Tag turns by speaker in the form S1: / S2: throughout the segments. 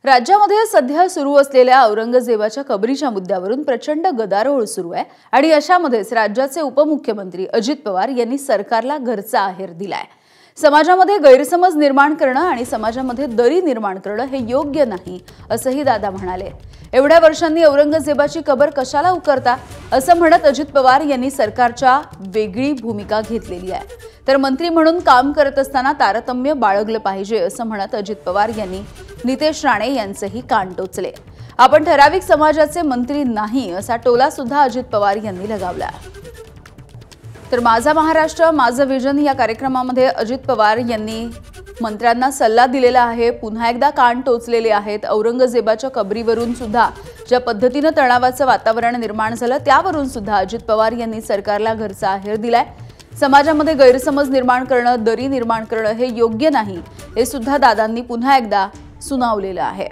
S1: राज्यामध्ये सध्या सुरू असलेल्या औरंगजेबाच्या कबरीच्या मुद्द्यावरून प्रचंड गदारोळ सुरू आहे आणि अशामध्येच राज्याचे उपमुख्यमंत्री अजित पवार यांनी सरकारला घरचा आहेर दिलाय। समाजामध्ये गैरसमज निर्माण करणं आणि समाजामध्ये दरी निर्माण करणं हे योग्य नाही असंही दादा म्हणाले। एवढ्या वर्षांनी औरंगजेबाची कबर कशाला उकरता असं म्हणत अजित पवार यांनी सरकारच्या वेगळी भूमिका घेतलेली आहे। तर मंत्री म्हणून काम करत असताना तारतम्य बाळगलं पाहिजे असं म्हणत अजित पवार यांनी नितेश राणे यांचेही कान टोचले। आपण ठराविक समाजाचे मंत्री नाही असा टोला सुद्धा अजित पवार यांनी लगावला। तर माझा महाराष्ट्र माझं विजन या कार्यक्रमामध्ये अजित पवार यांनी मंत्र्यांना सल्ला दिलेला आहे। पुन्हा एकदा कान टोचलेले आहेत। औरंगजेबाच्या कबरीवरून सुद्धा ज्या पद्धतीने तणावाचं वातावरण निर्माण झालं त्यावरून सुद्धा अजित पवार यांनी सरकारला घरचा आहेर दिलाय। समाजामध्ये गैरसमज निर्माण करणं, दरी निर्माण करणं हे योग्य नाही हे सुद्धा दादांनी पुन्हा एकदा सुनावलेलं आहे।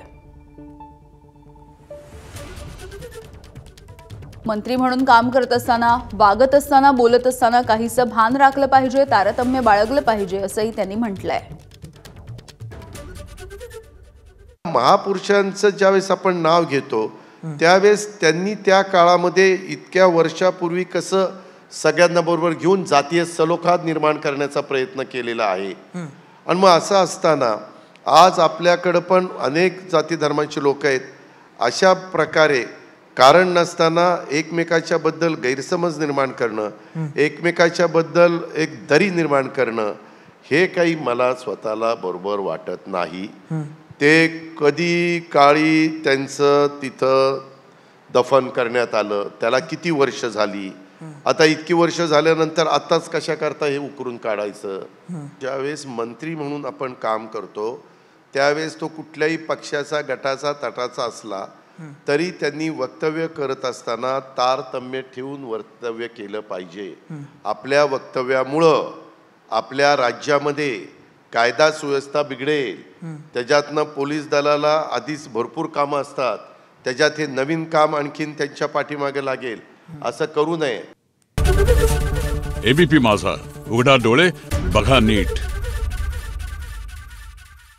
S1: मंत्री म्हणून काम करत असताना, वागत असताना, बोलत असताना काहीसं भान राखलं पाहिजे, तारतम्य बाळगलं पाहिजे असंही त्यांनी म्हटलंय।
S2: महापुरुषांचं ज्यावेळेस आपण नाव घेतो त्यावेळेस त्यांनी त्या काळामध्ये इतक्या वर्षापूर्वी कसं सगळ्यांना बरोबर घेऊन जातीय सलोखा निर्माण करण्याचा प्रयत्न केलेला आहे। आणि मग असं असताना आज आपल्याकडे पण अनेक जाती धर्माचे लोक आहेत। अशा प्रकारे कारण नसताना एकमेकाच्या बद्दल गैरसमज निर्माण करणं, एकमेकाच्या बद्दल एक दरी निर्माण करणं हे काही मला स्वतःला बरोबर वाटत नाही। ते कधी काळी त्यांचं तिथं दफन करण्यात आलं, त्याला किती वर्ष झाली, आता इतकी वर्ष झाल्यानंतर आताच कशा करता हे उकरून काढायचं। ज्यावेळेस मंत्री म्हणून आपण काम करतो त्यावेळेस तो कुठल्याही पक्षाचा, गटाचा, तटाचा असला तरी त्यांनी वक्तव्य करत असताना तारतम्य ठेवून वक्तव्य केलं पाहिजे। आपल्या वक्तव्यामुळं आपल्या राज्यामध्ये कायदा सुव्यवस्था बिघडेल, त्याच्यातनं पोलीस दलाला आधीच भरपूर कामं असतात, त्याच्यात हे नवीन काम आणखीन त्यांच्या पाठीमागे लागेल, असं करू नये।
S3: एबीपी माझा, उघडा डोळे बघा नीट।